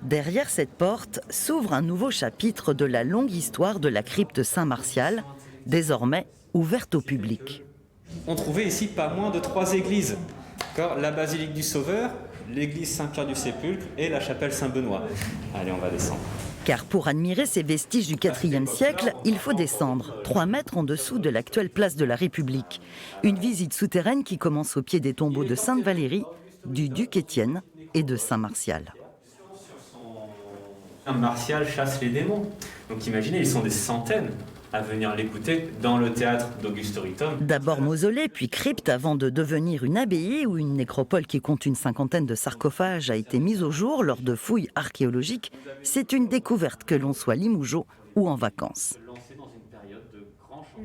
Derrière cette porte s'ouvre un nouveau chapitre de la longue histoire de la crypte Saint-Martial, désormais ouverte au public. On trouvait ici pas moins de 3 églises. La basilique du Sauveur, l'église Saint-Pierre du Sépulcre et la chapelle Saint-Benoît. Allez, on va descendre. Car pour admirer ces vestiges du IVe siècle, il faut descendre 3 mètres en dessous de l'actuelle place de la République. Une visite souterraine qui commence au pied des tombeaux de Sainte-Valérie, du duc Étienne et de Saint-Martial. Martial chasse les démons. Donc imaginez, ils sont des centaines à venir l'écouter dans le théâtre d'Auguste Ritum. D'abord mausolée, puis crypte, avant de devenir une abbaye où une nécropole qui compte une 50aine de sarcophages a été mise au jour lors de fouilles archéologiques. C'est une découverte que l'on soit Limougeot ou en vacances.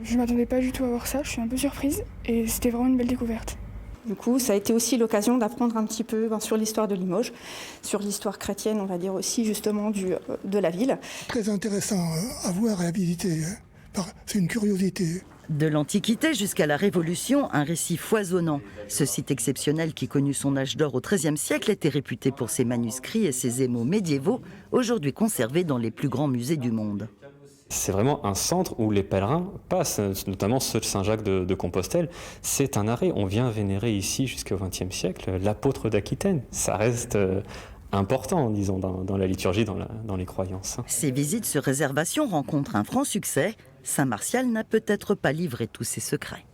Je ne m'attendais pas du tout à voir ça, je suis un peu surprise et c'était vraiment une belle découverte. Du coup, ça a été aussi l'occasion d'apprendre un petit peu sur l'histoire de Limoges, sur l'histoire chrétienne, on va dire aussi justement de la ville. Très intéressant à voir et à visiter, c'est une curiosité. De l'Antiquité jusqu'à la Révolution, un récit foisonnant. Ce site exceptionnel qui connut son âge d'or au XIIIe siècle était réputé pour ses manuscrits et ses émaux médiévaux, aujourd'hui conservés dans les plus grands musées du monde. C'est vraiment un centre où les pèlerins passent, notamment ceux de Saint-Jacques de Compostelle. C'est un arrêt. On vient vénérer ici jusqu'au XXe siècle l'apôtre d'Aquitaine. Ça reste important, disons, dans la liturgie, dans les croyances. Ces visites sur réservation rencontrent un franc succès. Saint-Martial n'a peut-être pas livré tous ses secrets.